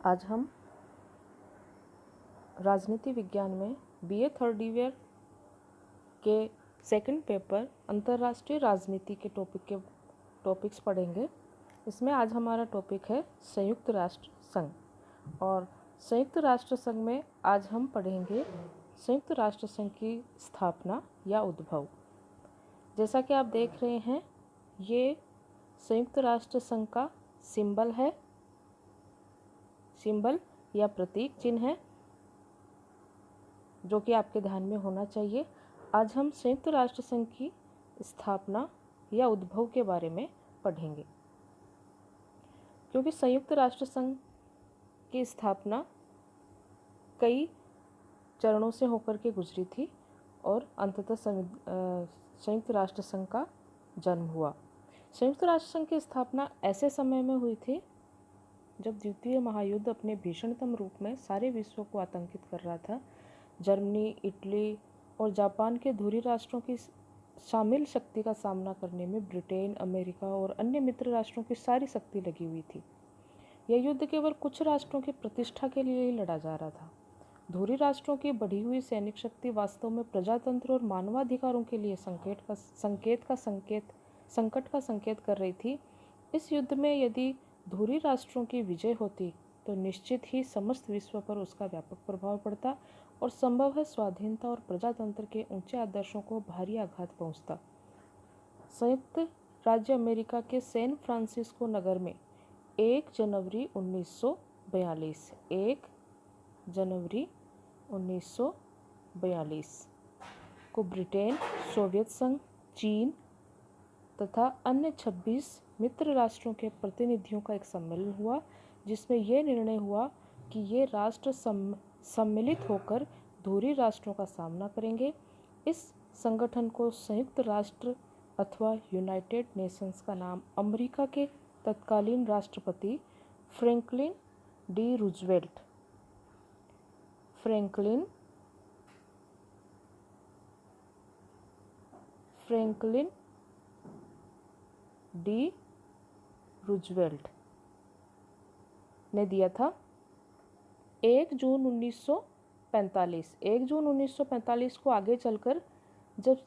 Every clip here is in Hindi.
आज हम राजनीति विज्ञान में बीए थर्ड ईयर के सेकंड पेपर अंतर्राष्ट्रीय राजनीति के टॉपिक्स पढ़ेंगे। इसमें आज हमारा टॉपिक है संयुक्त राष्ट्र संघ। और संयुक्त राष्ट्र संघ में आज हम पढ़ेंगे संयुक्त राष्ट्र संघ की स्थापना या उद्भव। जैसा कि आप देख रहे हैं, ये संयुक्त राष्ट्र संघ का सिंबल या प्रतीक चिन्ह है, जो कि आपके ध्यान में होना चाहिए। आज हम संयुक्त राष्ट्र संघ की स्थापना या उद्भव के बारे में पढ़ेंगे, क्योंकि संयुक्त राष्ट्र संघ की स्थापना कई चरणों से होकर के गुजरी थी और अंततः संयुक्त राष्ट्र संघ का जन्म हुआ। संयुक्त राष्ट्र संघ की स्थापना ऐसे समय में हुई थी जब द्वितीय महायुद्ध अपने भीषणतम रूप में सारे विश्व को आतंकित कर रहा था। जर्मनी, इटली और जापान के धुरी राष्ट्रों की शामिल शक्ति का सामना करने में ब्रिटेन, अमेरिका और अन्य मित्र राष्ट्रों की सारी शक्ति लगी हुई थी। यह युद्ध केवल कुछ राष्ट्रों की प्रतिष्ठा के लिए ही लड़ा जा रहा था। धुरी राष्ट्रों की बढ़ी हुई सैनिक शक्ति वास्तव में प्रजातंत्र और मानवाधिकारों के लिए संकट का संकेत कर रही थी। इस युद्ध में यदि धुरी राष्ट्रों की विजय होती तो निश्चित ही समस्त विश्व पर उसका व्यापक प्रभाव पड़ता और संभव है स्वाधीनता और प्रजातंत्र के ऊंचे आदर्शों को भारी आघात पहुंचता। संयुक्त राज्य अमेरिका के सैन फ्रांसिस्को नगर में 1 जनवरी 1942 को ब्रिटेन, सोवियत संघ, चीन तथा अन्य 26 मित्र राष्ट्रों के प्रतिनिधियों का एक सम्मेलन हुआ, जिसमें यह निर्णय हुआ कि ये राष्ट्र सम्मिलित होकर धुरी राष्ट्रों का सामना करेंगे। इस संगठन को संयुक्त राष्ट्र अथवा यूनाइटेड नेशंस का नाम अमेरिका के तत्कालीन राष्ट्रपति फ्रैंकलिन डी रूजवेल्ट ने दिया था। 1 जून 1945 को आगे चलकर जब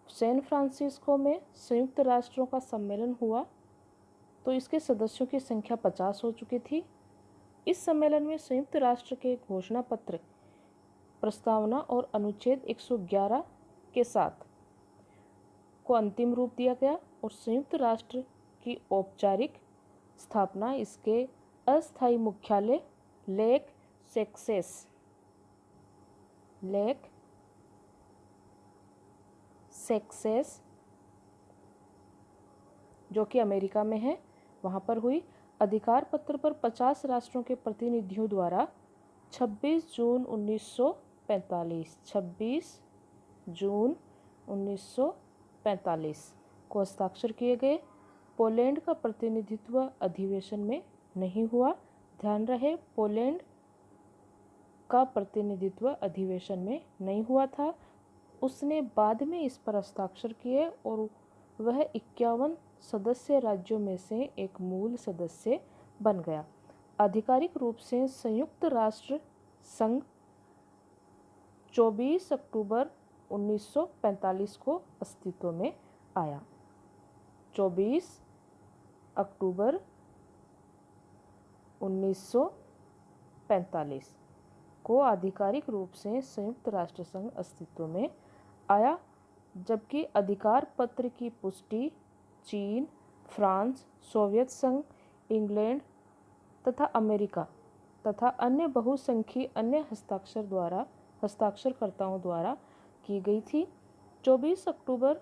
सैन फ्रांसिस्को में संयुक्त राष्ट्रों का सम्मेलन हुआ तो इसके सदस्यों की संख्या 50 हो चुकी थी। इस सम्मेलन में संयुक्त राष्ट्र के घोषणा पत्र, प्रस्तावना और अनुच्छेद 111 के साथ को अंतिम रूप दिया गया और संयुक्त राष्ट्र की औपचारिक स्थापना इसके अस्थायी मुख्यालय लेक सक्सेस जो कि अमेरिका में है, वहाँ पर हुई। अधिकार पत्र पर 50 राष्ट्रों के प्रतिनिधियों द्वारा 26 जून 1945 को हस्ताक्षर किए गए। पोलैंड का प्रतिनिधित्व अधिवेशन में नहीं हुआ। ध्यान रहे, पोलैंड का प्रतिनिधित्व अधिवेशन में नहीं हुआ था। उसने बाद में इस पर हस्ताक्षर किए और वह 51 सदस्य राज्यों में से एक मूल सदस्य बन गया। आधिकारिक रूप से संयुक्त राष्ट्र संघ 24 अक्टूबर 1945 को अस्तित्व में आया। 24 अक्टूबर 1945 को आधिकारिक रूप से संयुक्त राष्ट्र संघ अस्तित्व में आया, जबकि अधिकार पत्र की पुष्टि चीन, फ्रांस, सोवियत संघ, इंग्लैंड तथा अमेरिका तथा अन्य बहुसंख्यक अन्य हस्ताक्षरकर्ताओं द्वारा की गई थी। 24 अक्टूबर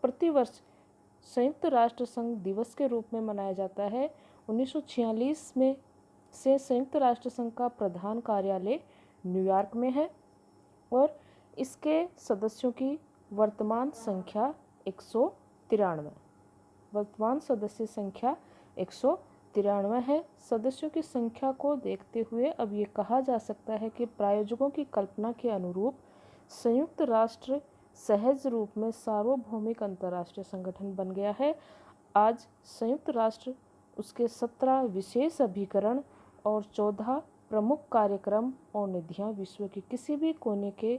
प्रतिवर्ष संयुक्त राष्ट्र संघ दिवस के रूप में मनाया जाता है। 1946 में से संयुक्त राष्ट्र संघ का प्रधान कार्यालय न्यूयॉर्क में है और इसके सदस्यों की वर्तमान सदस्य संख्या 193 है। सदस्यों की संख्या को देखते हुए अब ये कहा जा सकता है कि प्रायोजकों की कल्पना के अनुरूप संयुक्त राष्ट्र सहज रूप में सार्वभौमिक अंतर्राष्ट्रीय संगठन बन गया है। आज संयुक्त राष्ट्र उसके 17 विशेष अभिकरण और 14 प्रमुख कार्यक्रम और निधियां विश्व के किसी भी कोने के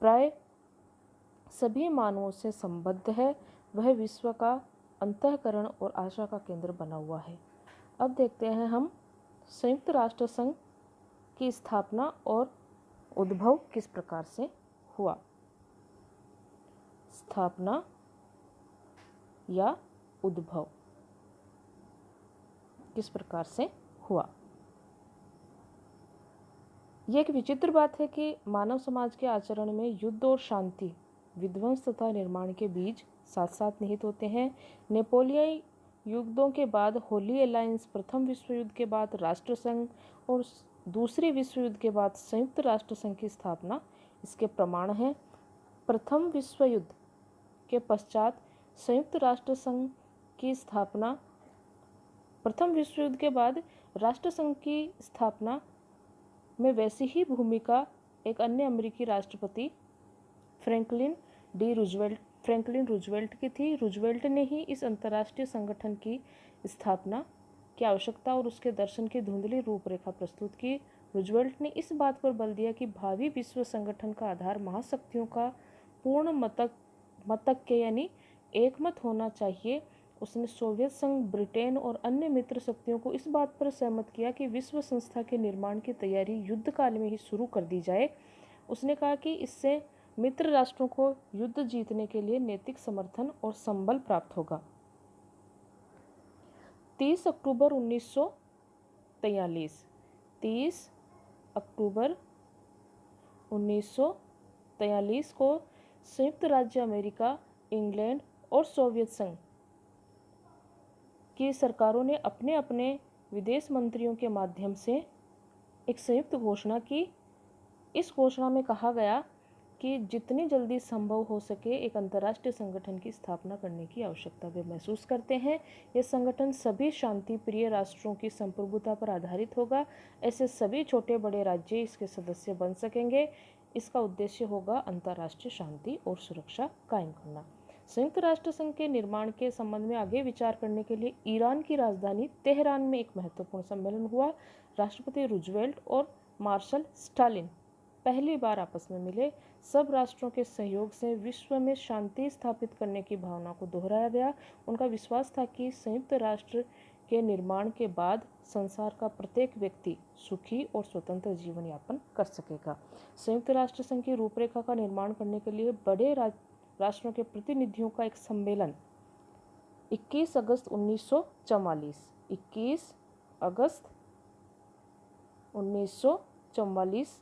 प्राय सभी मानवों से संबद्ध है। वह विश्व का अंतःकरण और आशा का केंद्र बना हुआ है। अब देखते हैं हम संयुक्त राष्ट्र संघ की स्थापना और उद्भव किस प्रकार से हुआ। स्थापना या उद्भव किस प्रकार से हुआ। यह एक विचित्र बात है कि मानव समाज के आचरण में युद्ध और शांति, विध्वंस तथा निर्माण के बीज साथ साथ निहित होते हैं। नेपोलियन युद्धों के बाद होली अलायंस, प्रथम विश्व युद्ध के बाद राष्ट्रसंघ और दूसरे विश्व युद्ध के बाद संयुक्त राष्ट्र संघ की स्थापना इसके प्रमाण हैं। प्रथम विश्व युद्ध के पश्चात संयुक्त राष्ट्र संघ की स्थापना, प्रथम विश्व युद्ध के बाद राष्ट्रसंघ की स्थापना में वैसी ही भूमिका एक अन्य अमेरिकी राष्ट्रपति फ्रैंकलिन रूजवेल्ट की थी। रूजवेल्ट ने ही इस अंतर्राष्ट्रीय संगठन की स्थापना की आवश्यकता और उसके दर्शन की धुंधली रूपरेखा प्रस्तुत की। रूजवेल्ट ने इस बात पर बल दिया कि भावी विश्व संगठन का आधार महाशक्तियों का पूर्ण मतक्य यानी एकमत होना चाहिए। उसने सोवियत संघ, ब्रिटेन और अन्य मित्र शक्तियों को इस बात पर सहमत किया कि विश्व संस्था के निर्माण की तैयारी युद्ध काल में ही शुरू कर दी जाए। उसने कहा कि इससे मित्र राष्ट्रों को युद्ध जीतने के लिए नैतिक समर्थन और संबल प्राप्त होगा। 30 अक्टूबर 1943 को संयुक्त राज्य अमेरिका, इंग्लैंड और सोवियत संघ की सरकारों ने अपने अपने विदेश मंत्रियों के माध्यम से एक संयुक्त घोषणा की। इस घोषणा में कहा गया कि जितनी जल्दी संभव हो सके एक अंतर्राष्ट्रीय संगठन की स्थापना करने की आवश्यकता वे महसूस करते हैं। यह संगठन सभी शांति प्रिय राष्ट्रों की संप्रभुता पर आधारित होगा। ऐसे सभी छोटे बड़े राज्य इसके सदस्य बन सकेंगे। इसका उद्देश्य होगा अंतर्राष्ट्रीय शांति और सुरक्षा कायम करना। संयुक्त राष्ट्र संघ के निर्माण के संबंध में आगे विचार करने के लिए ईरान की राजधानी तेहरान में एक महत्वपूर्ण सम्मेलन हुआ। राष्ट्रपति रूजवेल्ट और मार्शल स्टालिन पहली बार आपस में मिले। सब राष्ट्रों के सहयोग से विश्व में शांति स्थापित करने की भावना को दोहराया गया। उनका विश्वास था कि संयुक्त राष्ट्र के निर्माण के बाद संसार का प्रत्येक व्यक्ति सुखी और स्वतंत्र जीवन यापन कर सकेगा। संयुक्त राष्ट्र संघ की रूपरेखा का निर्माण करने के लिए बड़े राष्ट्रों के प्रतिनिधियों का एक सम्मेलन 21 अगस्त 1944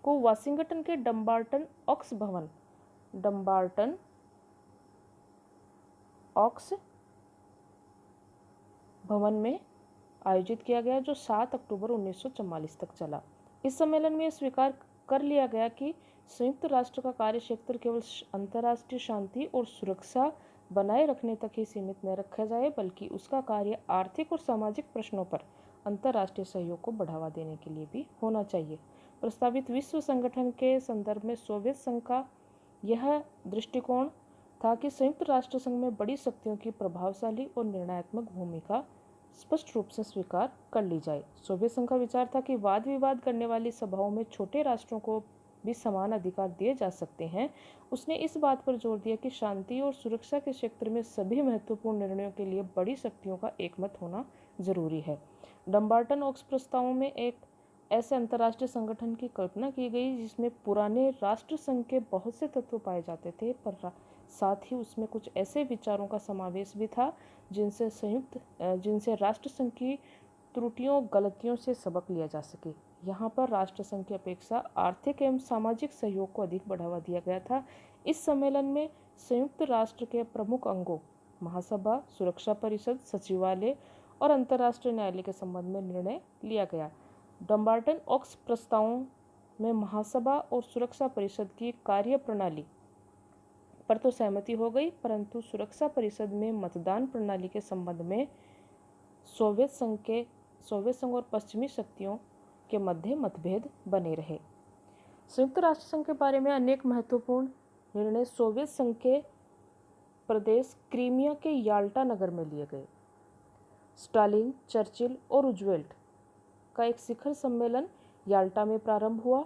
को वाशिंगटन के डम्बार्टन ऑक्स भवन में आयोजित किया गया, जो 7 अक्टूबर 1944 तक चला। इस सम्मेलन में स्वीकार कर लिया गया कि संयुक्त राष्ट्र का कार्य क्षेत्र केवल अंतर्राष्ट्रीय शांति और सुरक्षा बनाए रखने तक ही सीमित न रखा जाए, बल्कि उसका कार्य आर्थिक और सामाजिक प्रश्नों पर अंतर्राष्ट्रीय सहयोग को बढ़ावा देने के लिए भी होना चाहिए। प्रस्तावित विश्व संगठन के संदर्भ में सोवियत संघ का यह दृष्टिकोण था कि संयुक्त राष्ट्र संघ में बड़ी शक्तियों की प्रभावशाली और निर्णयात्मक भूमिका स्पष्ट रूप से स्वीकार कर ली जाए। सोवियत संघ का विचार था कि वाद विवाद करने वाली सभाओं में छोटे राष्ट्रों को भी समान अधिकार दिए जा सकते हैं। उसने इस बात पर जोर दिया कि शांति और सुरक्षा के क्षेत्र में सभी महत्वपूर्ण निर्णयों के लिए बड़ी शक्तियों का एकमत होना जरूरी है। डम्बार्टन ऑक्स प्रस्तावों में एक ऐसे अंतर्राष्ट्रीय संगठन की कल्पना की गई जिसमें पुराने राष्ट्र संघ के बहुत से तत्व पाए जाते थे, पर साथ ही उसमें कुछ ऐसे विचारों का समावेश भी था जिनसे राष्ट्र संघ की त्रुटियों गलतियों से सबक लिया जा सके। यहाँ पर राष्ट्र संघ की अपेक्षा आर्थिक एवं सामाजिक सहयोग को अधिक बढ़ावा दिया गया था। इस सम्मेलन में संयुक्त राष्ट्र के प्रमुख अंगों महासभा, सुरक्षा परिषद, सचिवालय और अंतर्राष्ट्रीय न्यायालय के संबंध में निर्णय लिया गया। डम्बार्टन ऑक्स प्रस्तावों में महासभा और सुरक्षा परिषद की कार्यप्रणाली पर तो सहमति हो गई, परंतु सुरक्षा परिषद में मतदान प्रणाली के संबंध में सोवियत संघ और पश्चिमी शक्तियों के मध्य मतभेद बने रहे। संयुक्त राष्ट्र संघ के बारे में अनेक महत्वपूर्ण निर्णय सोवियत संघ के प्रदेश क्रीमिया के याल्टा नगर में लिए गए। स्टालिन, चर्चिल और रूजवेल्ट का एक शिखर सम्मेलन याल्टा में प्रारंभ हुआ।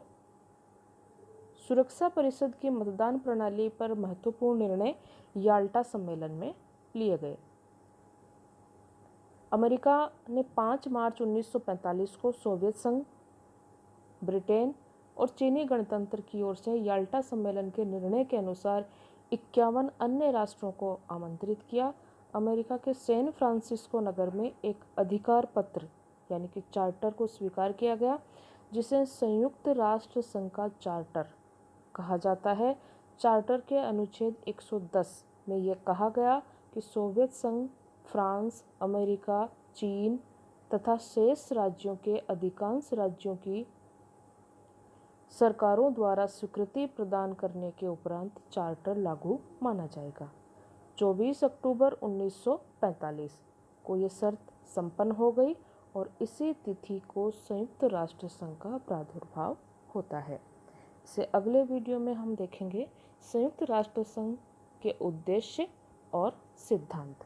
सुरक्षा परिषद की मतदान प्रणाली पर महत्वपूर्ण निर्णय याल्टा सम्मेलन में लिए गए। अमेरिका ने 5 मार्च 1945 को सोवियत संघ, ब्रिटेन और चीनी गणतंत्र की ओर से याल्टा सम्मेलन के निर्णय के अनुसार 51 अन्य राष्ट्रों को आमंत्रित किया। अमेरिका के सैन फ्रांसिस्को नगर में एक अधिकार पत्र यानी कि चार्टर को स्वीकार किया गया, जिसे संयुक्त राष्ट्र संघ का चार्टर कहा जाता है। चार्टर के अनुच्छेद 110 में यह कहा गया कि सोवियत संघ, फ्रांस, अमेरिका, चीन तथा शेष राज्यों के अधिकांश राज्यों की सरकारों द्वारा स्वीकृति प्रदान करने के उपरांत चार्टर लागू माना जाएगा। 24 अक्टूबर 1945 को ये शर्त संपन्न हो गई और इसी तिथि को संयुक्त राष्ट्र संघ का प्रादुर्भाव होता है। इसे अगले वीडियो में हम देखेंगे संयुक्त राष्ट्र संघ के उद्देश्य और सिद्धांत।